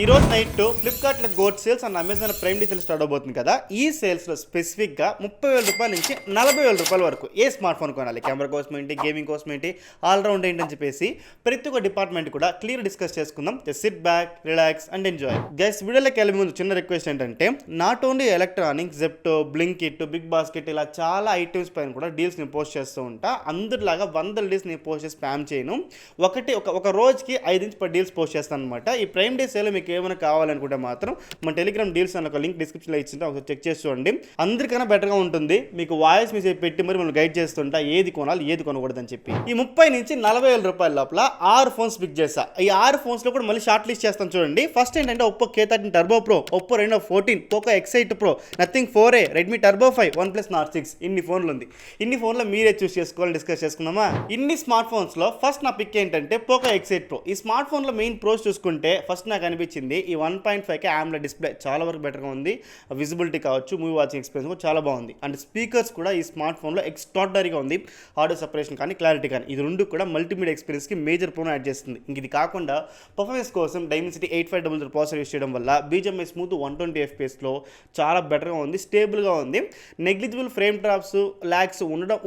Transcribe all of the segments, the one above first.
ఈ రోజు నైట్ ఫ్లిప్కార్ట్లో GOAT sales and Amazon prime day sale start అవబోతుంది కదా. ఈ సేల్స్లో స్పెసిఫిక్గా 30,000 రూపాయల నుంచి 40,000 రూపాయల వరకు ఏ స్మార్ట్ ఫోన్ కొనాలి, కెమెరా కోసం ఏంటి, గేమింగ్ కోసం ఏంటి, ఆల్రౌండ్ ఏంటని చెప్పేసి ప్రతి ఒక్క డిపార్ట్మెంట్ కూడా క్లియర్ డిస్కస్ చేసుకుందాం. Sit back, relax and enjoy. Guys, వీడియోలోకి వెళ్ళే ముందు చిన్న రిక్వెస్ట్ ఏంటంటే, not only electronics, Zepto, Blinkit, Big Basket ఇలా చాలా ఐటమ్స్ పైన కూడా డీల్స్ నేను పోస్ట్ చేస్తూ ఉంటా. అందరిలాగా 100 డీల్స్ నేను పోస్ట్ చేసి స్పామ్ చేయను. ఒక రోజుకి 5 నుంచి 10 డీల్స్ పోస్ట్ చేస్తాను అనమాట. ఈ ప్రైమ్ డే సేల్ మీకు ఏమైనా కావాలనుకుంటే మాత్రం మన టెలిగ్రామ్ డీల్స్ అన్న ఒక లింక్ డిస్క్రిప్షన్లో ఇచ్చింటే ఒకసారి చెక్ చేసి చూడండి. అందరికన్నా బెటర్గా ఉంటుంది. మీకు వాయిస్ మెసేజ్ పెట్టి మరి మనం గైడ్ చేస్తుంటా ఏది కొనాలి ఏది కొనకూడదు అని చెప్పి. ఈ 30 నుంచి 40,000 రూపాయల లోపల 6 ఫోన్స్ పిక్ చేస్తా. ఈ 6 ఫోన్స్లో కూడా మళ్ళీ షార్ట్ లిస్ట్ చేస్తాను చూడండి. ఫస్ట్ ఏంటంటే Oppo K13 turbo pro, Oppo Reno 14, Poco X8 pro, nothing 4A, Redmi turbo 5, OnePlus Nord 6. ఇన్ని ఫోన్లు ఉంది. ఇన్ని ఫోన్లో మీరే చూస్ చేసుకోవాలి, డిస్కస్ చేసుకుందామా. ఇన్ని స్మార్ట్ ఫోన్స్లో ఫస్ట్ నా పిక్ ఏంటంటే పోకో X8 ప్రో. ఈ స్మార్ట్ ఫోన్లో మెయిన్ ప్రోస్ చూసుకుంటే ఫస్ట్ నాకు అనిపించింది ఈ 1.5K AMOLED డిస్ప్లే చాలా వరకు బెటర్గా ఉంది. విజిబిలిటీ కావచ్చు, మూవీ వాచింగ్ ఎక్స్పీరియన్స్ కూడా చాలా బాగుంది. అండ్ స్పీకర్స్ కూడా ఈ స్మార్ట్ ఫోన్లో ఎక్స్ట్రాడనరీగా ఉంది. ఆడియో సెపరేషన్ కానీ క్లారిటీ కానీ ఇది రెండు కూడా మల్టీమీడియా ఎక్స్పీరియన్స్కి మేజర్ ప్రోను యాడ్ చేస్తుంది. ఇంక ఇది కాకుండా పర్ఫార్మెన్స్ కోసం Dimensity 8500 ప్రాసెసర్ యూస్ చేయడం వల్ల BGMI స్మూత్ 120 FPSలో చాలా బెటర్గా ఉంది, స్టేబుల్గా ఉంది. నెగ్లిజిబుల్ ఫ్రేమ్ డ్రాప్స్, ల్యాగ్స్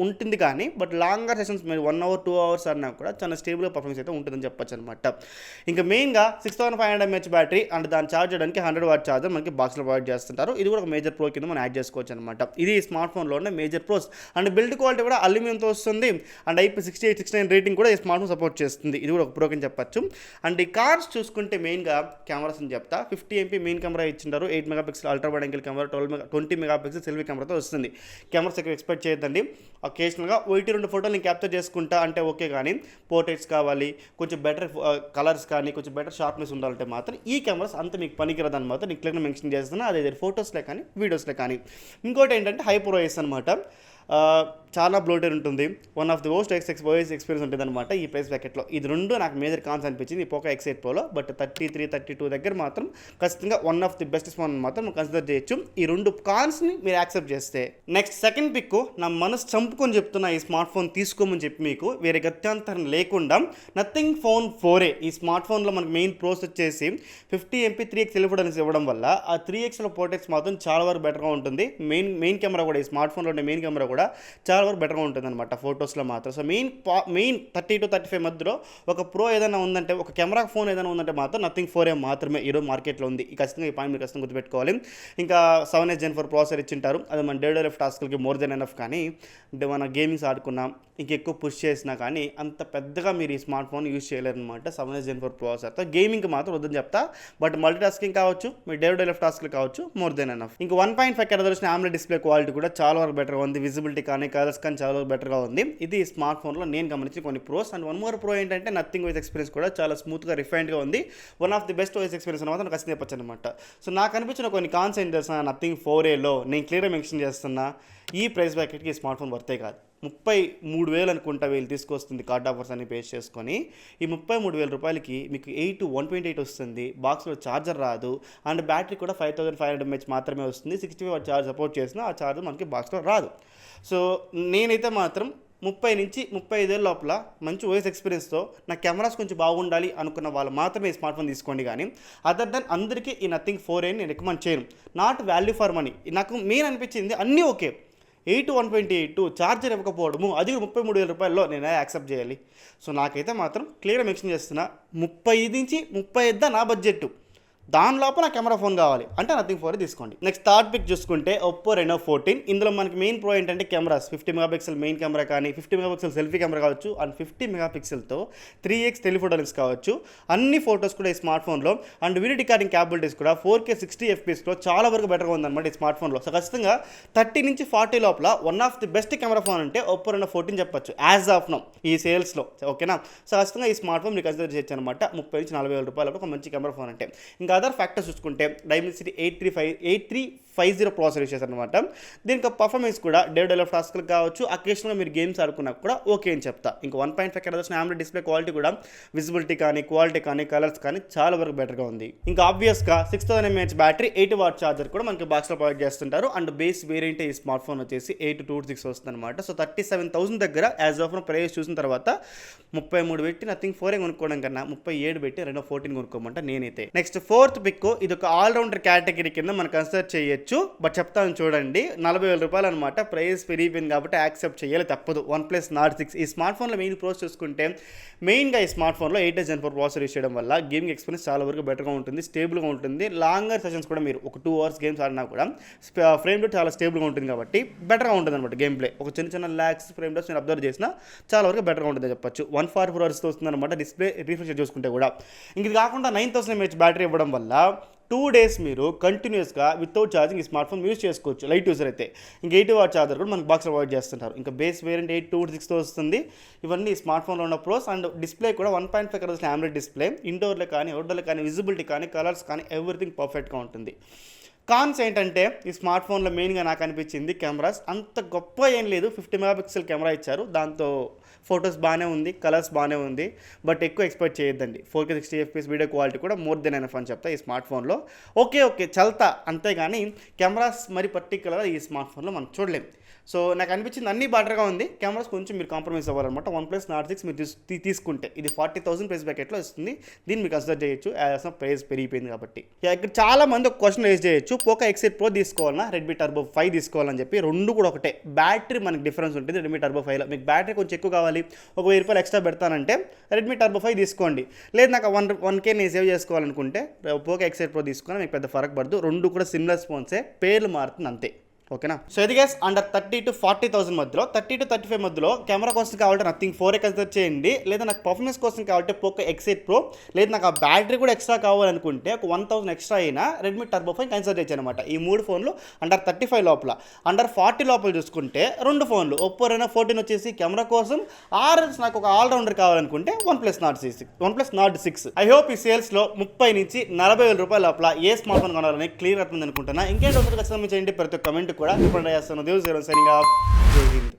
ఉంటుంది కానీ బట్ లాంగర్ సెషన్స్ మీరు 1 hour 2 hours అన్నా కూడా చాలా స్టేబుల్గా పర్ఫార్మెన్స్ అయితే ఉంటుందని చెప్పొచ్చు అనమాట. ఇంకా మెయిన్గా 6500 mAh బ్యాటరీ అండ్ దాన్ని ఛార్జ్ చేయడానికి 100 వాట్ ఛార్జర్ మనకి బాక్స్లో ప్రొవైడ్ చేస్తుంటారు. ఇది కూడా ఒక మేజర్ ప్రో కింద మనం యాడ్ చేసుకోవచ్చు అనమాట. ఇది స్మార్ట్ ఫోన్లో ఉన్న major pros. And build quality కూడా అల్యూమినియంతో వస్తుంది. అండ్ IP68, 69 రేటింగ్ కూడా ఈ స్మార్ట్ ఫోన్ సపోర్ట్ చేస్తుంది. ఇది కూడా ఒక ప్రో కింద చెప్పచ్చు. అండ్ ఈ కార్స్ చూసుకుంటే మెయిన్గా కెమెరాస్ అని చెప్తా. 50 MP మెయిన్ కెమెరా ఇచ్చింటారు. 8 megapixel ultra wide angle camera, 20 megapixel selfie కెమెరాతో వస్తుంది. కెమెరాస్ ఎక్కువ ఎక్స్పెక్ట్ చేయొద్దండి. ఒకేషనల్గా 1-2 ఫోటోలు నేను క్యాప్చర్ చేసుకుంటా అంటే ఓకే, కానీ పోర్ట్రేట్స్ కావాలి, కొంచెం బెటర్ కలర్స్ కానీ కొంచెం బెటర్ షార్ప్నెస్ ఉండాలంటే మాత్రం ఈ కెమెరాస్ అంత మీకు పనికిరదు అనమాట. నేను క్లియర్గా మెన్షన్ చేస్తున్నా, అదే ఫోటోస్లో కానీ వీడియోస్లో కానీ. ఇంకోటి ఏంటంటే హైప్రోఎస్ అనమాట. చాలా బ్లోటెడ్ ఉంటుంది. One of the most OS experience ఉంటుంది అనమాట ఈ ప్రైస్ ప్యాకెట్లో. ఇది రెండు నాకు మేజర్ కాన్స్ అనిపించింది ఈ పోకో X8 ప్రోలో. బట్ 33, 32 దగ్గర మాత్రం ఖచ్చితంగా one of the best phone మాత్రం కన్సిడర్ చేయొచ్చు. ఈ రెండు కాన్స్ని మీరు యాక్సెప్ట్ చేస్తే. నెక్స్ట్ సెకండ్ పిక్, నా మనసు చంపుకొని చెప్తున్నా ఈ స్మార్ట్ ఫోన్ తీసుకోమని చెప్పి మీకు వేరే గత్యంతరం లేకుండా నథింగ్ ఫోన్ 4A. ఈ స్మార్ట్ ఫోన్లో మనకు మెయిన్ ప్రోస్ వచ్చేసి 50 MP 3x టెలిఫోటోస్ ఇవ్వడం వల్ల ఆ 3xలో పోర్ట్రేట్స్ మాత్రం చాలా వరకు బెటర్గా ఉంటుంది. మెయిన్ కెమెరా కూడా ఈ స్మార్ట్ ఫోన్లో ఉండే మెయిన్ కెమెరా కూడా చాలా వరకు బెటర్గా ఉంటుంది అనమాట ఫోటోస్లో మాత్రం. సో మెయిన్ 30 to 35 మధ్యలో ఒక ప్రో ఏదైనా ఉందంటే, ఒక కెమెరా ఫోన్ ఏదైనా ఉందంటే మాత్రం నథింగ్ 4A మాత్రమే ఈరోజు మార్కెట్లో ఉంది. ఖచ్చితంగా ఈ పాయింట్ మీరు ఖచ్చితంగా గుర్తుపెట్టుకోవాలి. ఇంకా 7 Gen 4 ప్రాసెసర్ ఇచ్చింటారు. అది మన డే లైఫ్ టాస్క్లకి మోర్ దెన్ ఎనఫ్. కానీ మన గేమింగ్స్ ఆడుకున్నాం, ఇంకెక్కువ పుష్ చేసినా కానీ అంత పెద్దగా మీరు ఈ స్మార్ట్ ఫోన్ యూజ్ చేయలేరు అనమాట 7 Gen 4 ప్రాసెసర్తో. గేమింగ్కి మాత్రం వద్దని చెప్తా. బట్ మల్టీ టాస్కింగ్ కావచ్చు, మీ డే లైఫ్ టాస్క్లు కావచ్చు, మోర్ దెన్ ఎనఫ్. ఇంకా 1.5K resolution AMOLED display quality కూడా చాలా వరకు బెటర్గా ఉంది. విజిబిలిటీ కానీ కలర్స్ కానీ చాలా వరకు బెటర్గా ఉంది. ఇది స్మార్ట్ ఫోన్లో నేను గమనించిన కొన్ని pros. And one more pro ఏంటంటే నథింగ్ ఓఎస్ ఎక్స్పీరియన్స్ కూడా చాలా స్మూత్గా రిఫైన్డ్గా ఉంది. One of the best OS experience అనమాట నాకు ఖచ్చితంగా చెప్పచ్చు అనమాట. సో నాకు అనిపించిన కొన్ని కాన్స్ ఏం చేస్తున్నా నథింగ్ 4Aలో నేను క్లియర్గా మెన్షన్ చేస్తున్నా. ఈ ప్రైస్ బ్యాకెట్కి ఈ స్మార్ట్ ఫోన్ వర్తే కాదు. 33,000 అనుకుంటా వీళ్ళు తీసుకొస్తుంది కార్డ్ ఆఫర్స్ అన్ని పేస్ చేసుకొని. ఈ 33,000 రూపాయలకి మీకు 128 వస్తుంది. బాక్స్లో ఛార్జర్ రాదు. అండ్ బ్యాటరీ కూడా 5500 mAh మాత్రమే వస్తుంది. 65 వాట్ ఛార్జ్ సపోర్ట్ చేసినా ఆ ఛార్జర్ మనకి బాక్స్లో రాదు. సో నేనైతే మాత్రం 30 నుంచి 35,000 లోపల మంచి ఓఎస్ ఎక్స్పీరియన్స్తో నా కెమెరాస్ కొంచెం బాగుండాలి అనుకున్న వాళ్ళు మాత్రమే ఈ స్మార్ట్ ఫోన్ తీసుకోండి. కానీ అదర్ దెన్ అందరికీ ఈ నథింగ్ 4A నేను రికమెండ్ చేయను. Not value for money. నాకు మెయిన్ అనిపించింది అన్నీ ఓకే. 128 ఛార్జర్ ఇవ్వకపోవడము, అది 33,000 రూపాయల్లో నేను యాక్సెప్ట్ చేయాలి. సో నాకైతే మాత్రం క్లియర్గా మెన్షన్ చేస్తున్నా 35 నుంచి 35 నా బడ్జెట్. దాని లోపల కెమెరా ఫోన్ కావాలి అంటే నథింగ్ 4A తీసుకోండి. నెక్స్ట్ థర్డ్ పిక్ చూసుకుంటే ఒప్పో Reno 14. ఇందులో మనకి మెయిన్ ప్రో ఏంటంటే కెమెరాస్ 50 మెగాపిక్సెల్ మెయిన్ కెమెరా కానీ 50 మెగాపిక్సెల్ సెల్ఫీ కెమెరా కావచ్చు. అండ్ 50 మెగాపిక్సెల్తో 3x టెలిఫోటో లెన్స్ కావచ్చు. అన్ని ఫోటోస్ కూడా ఈ స్మార్ట్ ఫోన్లో. అండ్ వీడియో రికార్డింగ్ క్యాపబిలిటీస్ కూడా 4K 60 FPSలో చాలా వరకు బెటర్గా ఉందన్నమాట ఈ స్మార్ట్ ఫోన్లో. సో ఖచ్చితంగా 30 నుంచి 40 లోపల one of the best camera phone అంటే ఒప్పో Reno 14 చెప్పచ్చు యాజ్ ఆఫ్ నౌ ఈ సేల్స్లో. ఓకేనా. సో ఖచ్చితంగా ఈ స్మార్ట్ ఫోన్ మీరు కన్సిడర్ చేయొచ్చు అనమాట. 30 నుంచి 40,000 రూపాయలు ఒక మంచి కెమెరా ఫోన్ అంటే. ఇంకా అదర్ ఫ్యాక్టర్స్ చూసుకుంటే Dimensity 8350 ప్రాసెసర్ యూస్ చేశారనమాట. దీనికి పర్ఫార్మెన్స్ కూడా డే లైఫ్ టాస్క్లు కావచ్చు, అకేషన్గా మీరు గేమ్స్ ఆడుకున్నా కూడా ఓకే అని చెప్తా. ఇంకా 1.5K resolution AMOLED display quality కూడా విజిబిలిటీ కానీ క్వాలిటీ కానీ కలర్స్ కానీ చాలా వరకు బెటర్గా ఉంది. ఇంకా ఆబ్వియస్గా 6000 mAh బ్యాటరీ, 80 వాట్ ఛార్జర్ కూడా మనకి బాక్స్లో ప్రొవైడ్ చేస్తుంటారు. అండ్ బేస్ వేరియంట్ ఈ స్మార్ట్ ఫోన్ వచ్చేసి 8226 వస్తుంది అనమాట. సో 37,000 దగ్గర యాజ్ ఆఫ్ ప్రైస్ చూసిన తర్వాత 33 పెట్టి నథింగ్ 4A కొనుక్కోవడం కన్నా 37 పెట్టి Reno 14 కొనుక్కోమంట నేనైతే. నెక్స్ట్ 4th ఫోర్త్ పిక్ ఇది ఒక ఆల్రౌండర్ కేటగిరీ కింద మనం కన్సిడర్ చేయొచ్చు. బట్ చెప్తాను చూడండి, 40,000 రూపాయలు అనమాట. ప్రైస్ పెరిగిపోయింది కాబట్టి యాక్సెప్ట్ చేయాలి తప్పదు. OnePlus Nord 6 ఈ స్మార్ట్ ఫోన్లో మెయిన్ ప్రోస్ చూసుకుంటే మెయిన్గా ఈ స్మార్ట్ ఫోన్లో 8 Gen 4 ప్రాసెసర్ యూస్ చేయడం వల్ల గేమింగ్ ఎక్స్పీరియన్స్ చాలా వరకు బెటర్గా ఉంటుంది, స్టేబుల్గా ఉంటుంది. లాంగర్ సెషన్స్ కూడా మీరు ఒక 2 hours గేమ్స్ ఆడినా కూడా ఫ్రేమ్ రేట్ చాలా స్టేబుల్గా ఉంటుంది కాబట్టి బెటర్గా ఉంటుంది అనమాట. గేమ్ ప్లే ఒక చిన్న ల్యాక్స్ ఫ్రేమ్ రేట్స్ నేను అబ్జర్వ్ చేసినా చాలా వరకు బెటర్గా ఉంటుంది చెప్పొచ్చు. 144 Hz వస్తుంది అనమాట డిస్ప్లే రిఫ్రెష్ చూసుకుంటే కూడా. ఇంక ఇది కాకుండా 9000 mAh బ్యాటరీ ఇవ్వడం వల్ల 2 days మీరు కంటిన్యూస్గా వితౌట్ ఛార్జింగ్ ఈ స్మార్ట్ ఫోన్ యూస్ చేసుకోవచ్చు. లైట్ యూజర్ అయితే ఇంక 80 watt ఛార్జర్ కూడా మనకు బాక్స్లో ప్రొవైడ్ చేస్తుంటారు. ఇంకా బేస్ వేరియంట్ 826తో వస్తుంది. ఇవన్నీ స్మార్ట్ ఫోన్లో ఉన్న ప్రోస్. అండ్ డిస్ప్లే కూడా 1.5 Hz AMOLED డిస్ప్లే. ఇండోర్లో కానీ అవుట్డోర్లో కానీ విజిబిలిటీ కానీ కలర్స్ కానీ ఎవ్రీథింగ్ పర్ఫెక్ట్గా ఉంటుంది. కాన్స్ ఏంటంటే ఈ స్మార్ట్ ఫోన్లో మెయిన్గా నాకు అనిపించింది కెమెరాస్ అంత గొప్ప ఏం లేదు. 50 MP కెమెరా ఇచ్చారు, దాంతో ఫొటోస్ బాగానే ఉంది, కలర్స్ బాగానే ఉంది. బట్ ఎక్కువ ఎక్స్పెక్ట్ చేయొద్దండి. 4K 60 FPS వీడియో క్వాలిటీ కూడా మోర్ దెన్ ఎనఫ్ అని చెప్తా ఈ స్మార్ట్ ఫోన్లో. ఓకే చల్తా అంతేగాని కెమెరాస్ మరి పర్టికులర్గా ఈ స్మార్ట్ ఫోన్లో మనం చూడలేం. సో నాకు అనిపించింది అన్నీ బెటర్గా ఉంది. కెమెరాస్ కొంచెం మీరు కాంప్రమైజ్ అవ్వాలన్నమాట. OnePlus Nord 6 మీరు తీసుకుంటే ఇది 40,000 ప్రైస్ బ్రాకెట్లో వస్తుంది. దీన్ని మీరు కన్సిడర్ చేయొచ్చు యాజ్ ప్రైస్ పెరిగిపోయింది కాబట్టి. ఇక్కడ చాలా మంది ఒక క్వశ్చన్ రేజ్ చేయొచ్చు, Poco X8 Pro తీసుకోవాలన్నా Redmi Turbo 5 తీసుకోవాలని చెప్పి. రెండు కూడా ఒకటే, బ్యాటరీ మనకి డిఫరెన్స్ ఉంటుంది. Redmi Turbo 5లో మీకు బ్యాటరీ కొంచెం ఎక్కువ కావాలి, ఒక 1000 రూపాయలు ఎక్స్ట్రా పెడతానంటే Redmi Turbo 5 తీసుకోండి. లేదు నాకు 1K నేను సేవ్ చేసుకోవాలనుకుంటే Poco X8 Pro తీసుకొని మీకు పెద్ద ఫరక్ పడదు. రెండు కూడా సిమిలర్ ఫోన్సే, పేర్లు మారుతుంది అంతే. ఓకేనా. సో ఇది గైస్ అండర్ 30 to 40,000 మధ్యలో, 30 to 35 మధ్యలో కెమెరా కోసం కావాలంటే నథింగ్ 4A కన్సిడర్ చేయండి. లేదా నాకు పర్ఫార్మెన్స్ కోసం కావాలంటే Poco X8 Pro, లేదా నాకు ఆ బ్యాటరీ కూడా ఎక్స్ట్రా కావాలనుకుంటే ఒక 1000 ఎక్స్ట్రా అయినా Redmi Turbo 5 కన్సిడర్ చేయొచ్చు అనమాట. ఈ 3 ఫోన్లు అండర్ 35 లోపల. అండర్ 40 లోపల చూసుకుంటే 2 ఫోన్లు Oppo Reno 14 వచ్చేసి కెమెరా కోసం, నాకు ఒక ఆల్రౌండర్ కావాలనుకుంటే OnePlus Nord 6. ఐ హోప్ ఈ సేల్స్లో 30 నుంచి 40,000 రూపాయల లోపల ఏ స్మార్ట్ ఫోన్ కొనాలని క్లియర్ అవుతుంది అనుకుంటున్నా. ఇంకేంటి ఖచ్చితంగా చేయండి. ప్రతి ఒక్క కమెంట్ కూడా ఇప్పుడు చేస్తాను. Dev zero signing off. జై హింద్.